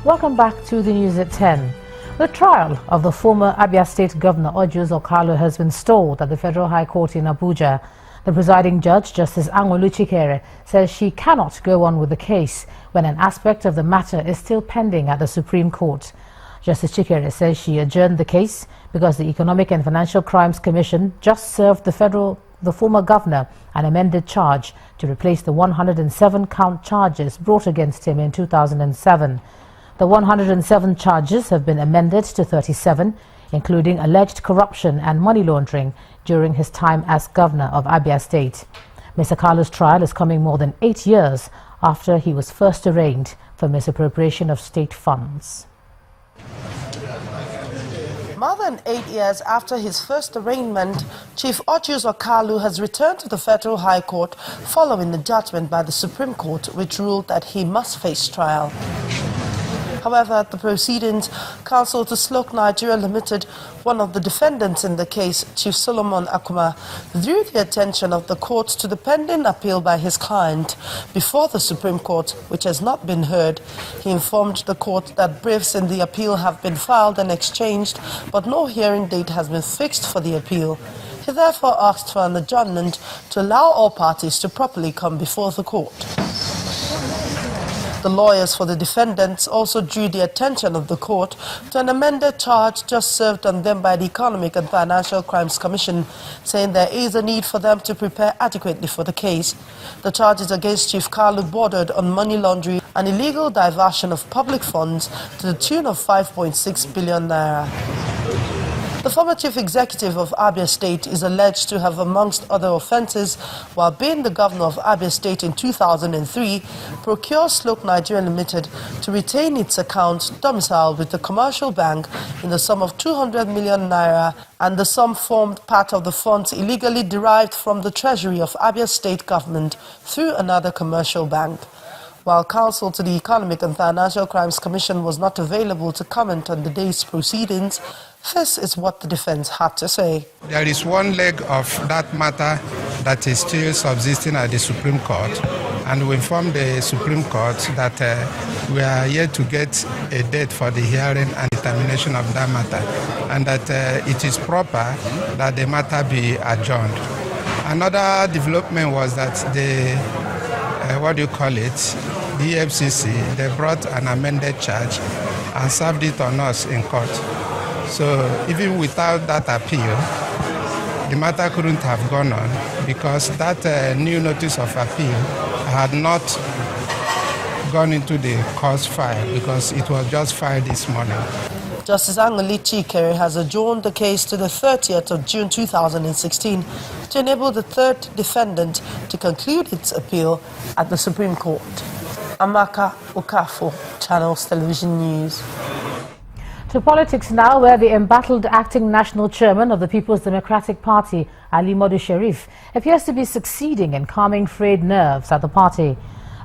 Welcome back to the news at 10. The trial of the former Abia State Governor Ojus Okalu has been stalled at the Federal High Court in Abuja. The presiding judge, Justice Angolu Chikere, says she cannot go on with the case when an aspect of the matter is still pending at the Supreme Court. Justice Chikere says she adjourned the case because the Economic and Financial Crimes Commission just served the former governor an amended charge to replace the 107-count charges brought against him in 2007. The 107 charges have been amended to 37, including alleged corruption and money laundering during his time as governor of Abia State. Mr. Okalu's trial is coming more than 8 years after he was first arraigned for misappropriation of state funds. More than 8 years after his first arraignment, Chief Ojus Okalu has returned to the Federal High Court following the judgment by the Supreme Court, which ruled that he must face trial. However, at the proceedings, counsel to Sloke Nigeria Limited, one of the defendants in the case, Chief Solomon Akuma, drew the attention of the court to the pending appeal by his client before the Supreme Court, which has not been heard. He informed the court that briefs in the appeal have been filed and exchanged, but no hearing date has been fixed for the appeal. He therefore asked for an adjournment to allow all parties to properly come before the court. The lawyers for the defendants also drew the attention of the court to an amended charge just served on them by the Economic and Financial Crimes Commission, saying there is a need for them to prepare adequately for the case. The charges against Chief Okalu bordered on money laundering and illegal diversion of public funds to the tune of 5.6 billion naira. The former chief executive of Abia State is alleged to have, amongst other offences, while being the governor of Abia State in 2003, procured Sloke Nigeria Limited to retain its account domiciled with the commercial bank in the sum of 200 million naira, and the sum formed part of the funds illegally derived from the treasury of Abia State government through another commercial bank. While counsel to the Economic and Financial Crimes Commission was not available to comment on the day's proceedings, this is what the defense had to say. There is one leg of that matter that is still subsisting at the Supreme Court, and we informed the Supreme Court that we are yet to get a date for the hearing and determination of that matter, and that it is proper that the matter be adjourned. Another development was that the the FCC, they brought an amended charge and served it on us in court. So even without that appeal, the matter couldn't have gone on because that new notice of appeal had not gone into the cause file because it was just filed this morning. Justice Angolu Chikere has adjourned the case to the 30th of June 2016 to enable the third defendant to conclude its appeal at the Supreme Court. Amaka Okafo, Channels Television News. To politics now, where the embattled acting national chairman of the People's Democratic Party, Ali Modu Sharif, appears to be succeeding in calming frayed nerves at the party.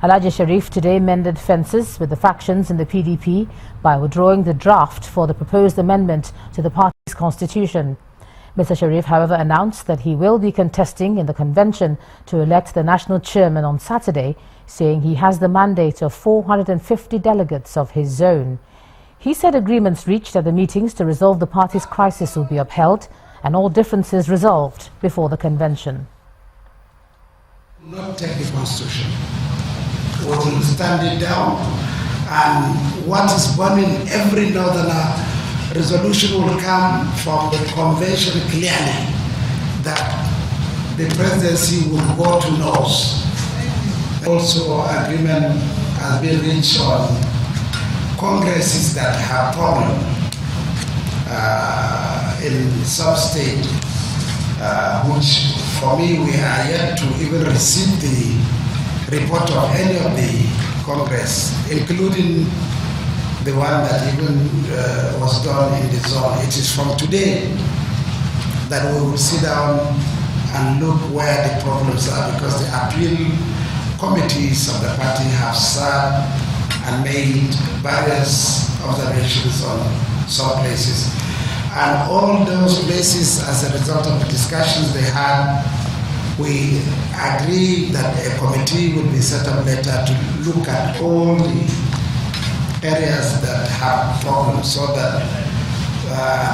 Alhaji Sharif today mended fences with the factions in the PDP by withdrawing the draft for the proposed amendment to the party's constitution. Mr. Sharif, however, announced that he will be contesting in the convention to elect the national chairman on Saturday, saying he has the mandate of 450 delegates of his zone. He said agreements reached at the meetings to resolve the party's crisis will be upheld and all differences resolved before the convention. Not take the constitution. We will stand it down, and what is burning every northerner, resolution will come from the convention clearly that the presidency will go to North. Also, agreement has been reached on congresses that have problem in some state, which for me we are yet to even receive the report of any of the Congress, including the one that even was done in the zone. It is from today that we will sit down and look where the problems are, because the appeal committees of the party have sat and made various observations on some places. And all those places, as a result of the discussions they had, we agreed that a committee would be set up later to look at all the areas that have problems so that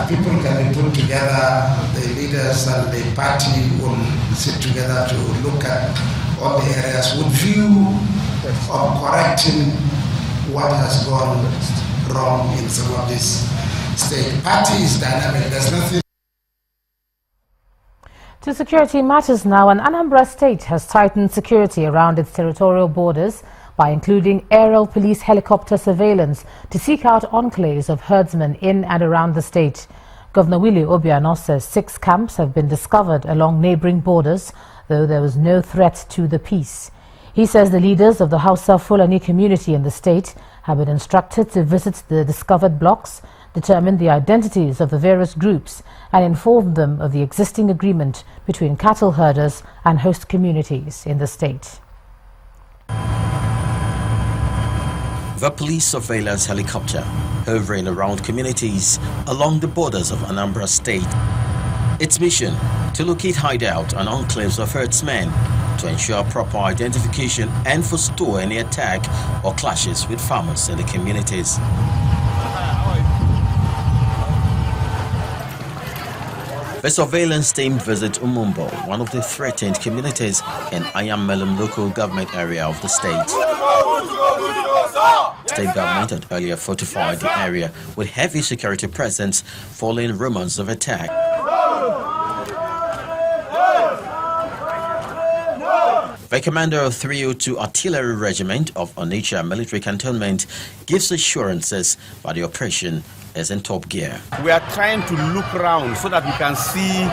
people can be put together, the leaders and the party will sit together to look at all the areas with view of correcting what has gone wrong in some of this state. Party is dynamic, there's nothing. To security matters now, and Anambra State has tightened security around its territorial borders by including aerial police helicopter surveillance to seek out enclaves of herdsmen in and around the state. Governor Willie Obiano says 6 camps have been discovered along neighbouring borders, though there was no threat to the peace. He says the leaders of the Hausa Fulani community in the state have been instructed to visit the discovered blocks, determine the identities of the various groups, and inform them of the existing agreement between cattle herders and host communities in the state. The police surveillance helicopter hovering around communities along the borders of Anambra State. Its mission to locate hideout and enclaves of herdsmen to ensure proper identification and forestall any attack or clashes with farmers in the communities. The surveillance team visit Umumbo, one of the threatened communities in Ayamelum local government area of the state. State government had earlier fortified the area with heavy security presence following rumors of attack. The commander of 302 Artillery Regiment of Onitsha Military Cantonment gives assurances that the operation is in top gear. We are trying to look around so that we can see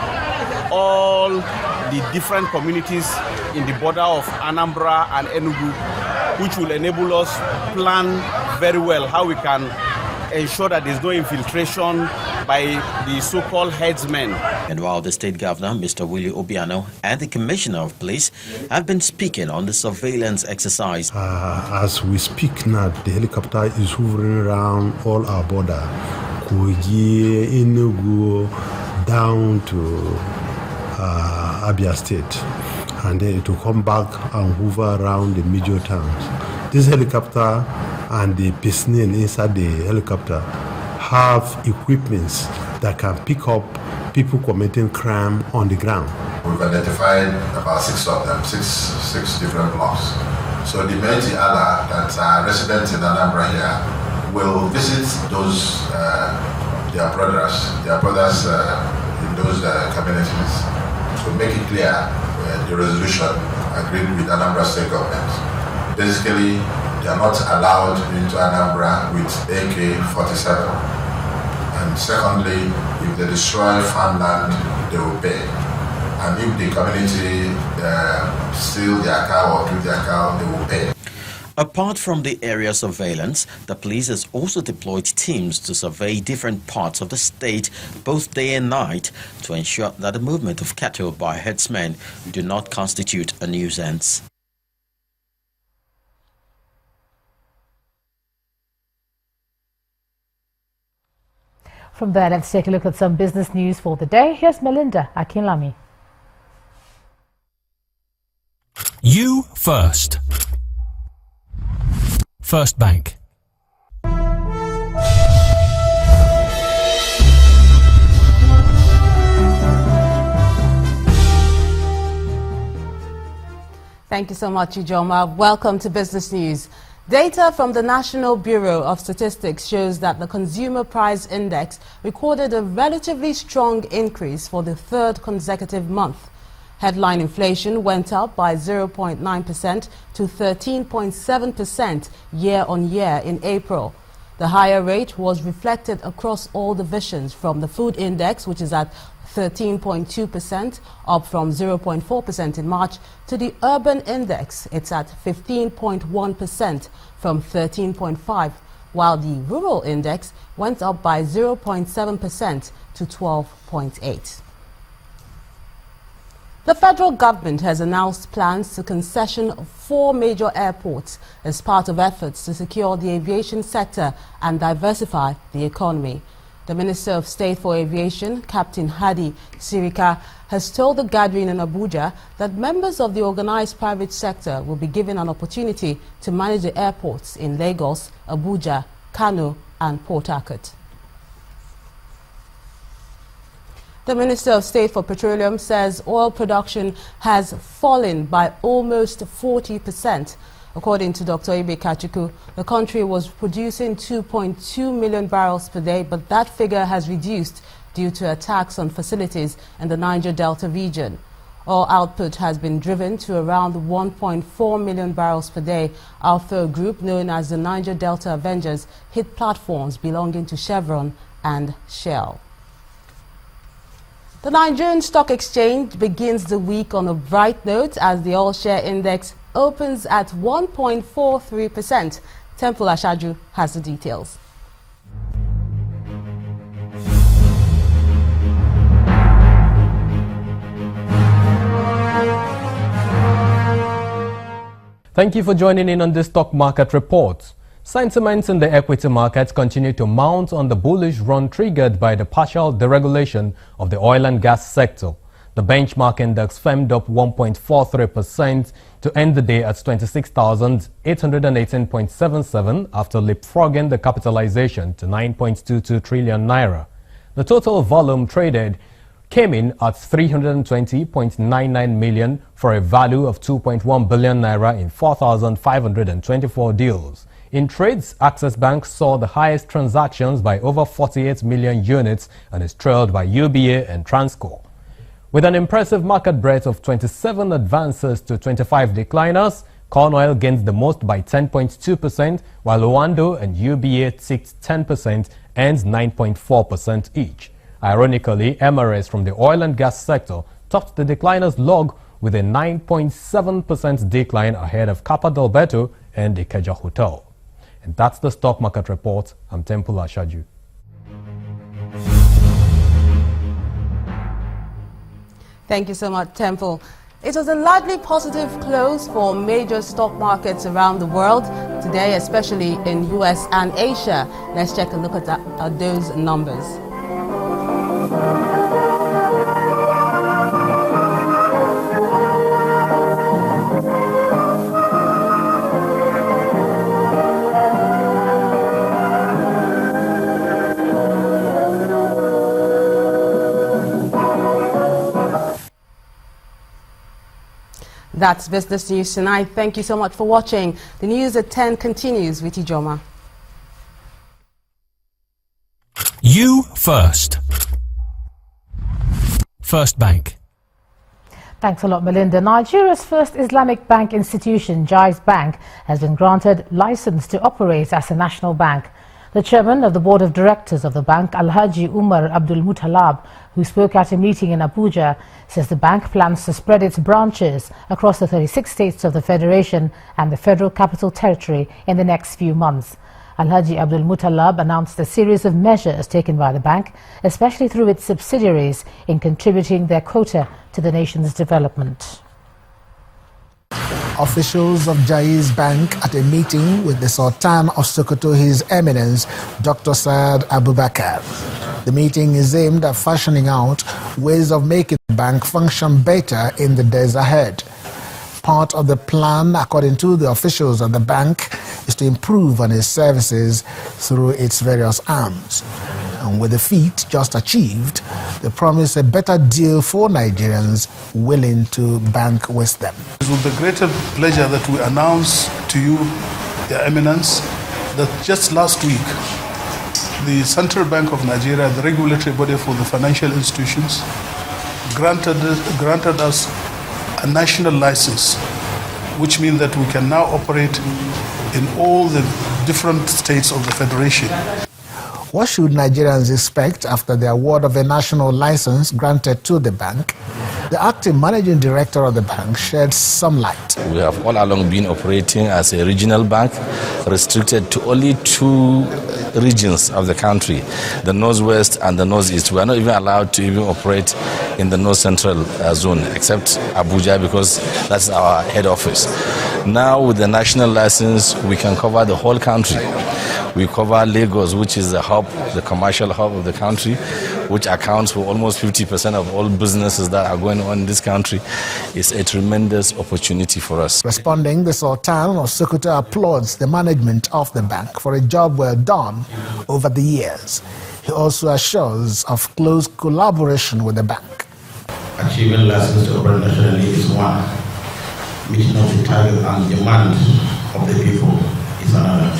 all the different communities in the border of Anambra and Enugu, which will enable us plan very well how we can ensure that there's no infiltration by the so-called headsmen. And while the state governor, Mr. Willie Obiano, and the commissioner of police have been speaking on the surveillance exercise. As we speak now, the helicopter is hovering around all our border, Kogi, Enugu, down to Abia State, and then to come back and hover around the major towns. This helicopter and the personnel inside the helicopter have equipments that can pick up people committing crime on the ground. We've identified about 6 of them, six different blocks. So the Meji Allah that are residents in Anambra here will visit those their brothers in those communities to make it clear the resolution agreed with Anambra State government. Basically, they are not allowed into Anambra with AK-47. And secondly, if they destroy farmland, they will pay. And if the community steal their cow or kill their cow, they will pay. Apart from the area surveillance, the police has also deployed teams to survey different parts of the state, both day and night, to ensure that the movement of cattle by herdsmen do not constitute a nuisance. From there, let's take a look at some business news for the day. Here's Melinda Akinlami. You first. First Bank. Thank you so much, Ijoma. Welcome to Business News. Data from the National Bureau of Statistics shows that the Consumer Price Index recorded a relatively strong increase for the third consecutive month. Headline inflation went up by 0.9% to 13.7% year-on-year in April. The higher rate was reflected across all divisions, from the food index, which is at 13.2%, up from 0.4% in March, to the urban index, it's at 15.1% from 13.5%, while the rural index went up by 0.7% to 12.8%. The federal government has announced plans to concession 4 major airports as part of efforts to secure the aviation sector and diversify the economy. The Minister of State for Aviation, Captain Hadi Sirika, has told the gathering in Abuja that members of the organized private sector will be given an opportunity to manage the airports in Lagos, Abuja, Kano and Port Harcourt. The Minister of State for Petroleum says oil production has fallen by almost 40%. According to Dr. Ibe Kachuku, the country was producing 2.2 million barrels per day, but that figure has reduced due to attacks on facilities in the Niger Delta region. Oil output has been driven to around 1.4 million barrels per day after a group known as the Niger Delta Avengers hit platforms belonging to Chevron and Shell. The Nigerian Stock Exchange begins the week on a bright note as the All Share Index opens at 1.43%. Temple Ashaju has the details. Thank you for joining in on this stock market report. Sentiments in the equity markets continue to mount on the bullish run triggered by the partial deregulation of the oil and gas sector. The benchmark index firmed up 1.43% to end the day at 26,818.77 after leapfrogging the capitalization to 9.22 trillion naira. The total volume traded came in at 320.99 million for a value of 2.1 billion naira in 4,524 deals. In trades, Access Bank saw the highest transactions by over 48 million units and is trailed by UBA and Transco. With an impressive market breadth of 27 advances to 25 decliners, corn oil gains the most by 10.2%, while Owando and UBA ticked 10% and 9.4% each. Ironically, MRS from the oil and gas sector topped the decliners log with a 9.7% decline ahead of Capa Delbeto and Ikeja Hotel. And that's the stock market report. I'm Temple Ashaju. Thank you so much, Temple. It was a largely positive close for major stock markets around the world today, especially in US and Asia. Let's take a look at those numbers. That's Business News tonight. Thank you so much for watching. The news at 10 continues with Ijoma. You first. First Bank. Thanks a lot, Melinda. Nigeria's first Islamic bank institution, Jaiz Bank, has been granted license to operate as a national bank. The chairman of the board of directors of the bank, Alhaji Umar Abdul Muttalab, who spoke at a meeting in Abuja, says the bank plans to spread its branches across the 36 states of the Federation and the Federal Capital Territory in the next few months. Alhaji Abdul Muttalab announced a series of measures taken by the bank, especially through its subsidiaries, in contributing their quota to the nation's development. Officials of Jaiz Bank at a meeting with the Sultan of Sokoto, His Eminence, Dr. Saad Abubakar. The meeting is aimed at fashioning out ways of making the bank function better in the days ahead. Part of the plan, according to the officials of the bank, is to improve on its services through its various arms. And with the feat just achieved, they promise a better deal for Nigerians willing to bank with them. It is with the greater pleasure that we announce to you, Your Eminence, that just last week, the Central Bank of Nigeria, the regulatory body for the financial institutions, granted us a national license, which means that we can now operate in all the different states of the Federation. What should Nigerians expect after the award of a national license granted to the bank? The acting managing director of the bank shed some light. We have all along been operating as a regional bank, restricted to only 2 regions of the country, the Northwest and the Northeast. We are not even allowed to even operate in the North Central zone, except Abuja, because that's our head office. Now with the national license, we can cover the whole country. We cover Lagos, which is the hub, the commercial hub of the country, which accounts for almost 50% of all businesses that are going on in this country. It's a tremendous opportunity for us. Responding, the Sultan of Sokoto applauds the management of the bank for a job well done over the years. He also assures of close collaboration with the bank. Achieving license to operate nationally is one. Meeting of the target and demand of the people is another.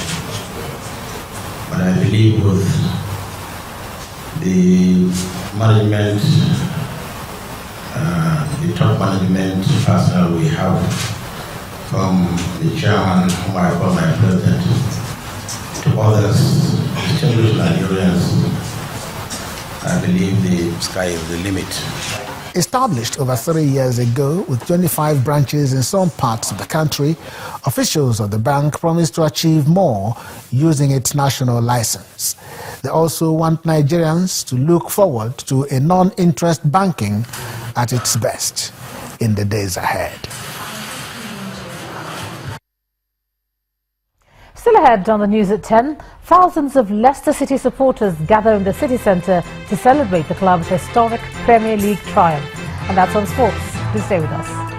But I believe with the management, the top management personnel we have, from the chairman, whom I call my president, to others, distinguished Nigerians, I believe the sky is the limit. Established over 3 years ago with 25 branches in some parts of the country, officials of the bank promise to achieve more using its national license. They also want Nigerians to look forward to a non-interest banking at its best in the days ahead. Still ahead on the news at 10, thousands of Leicester City supporters gather in the city centre to celebrate the club's historic Premier League triumph. And that's on sports. Please stay with us.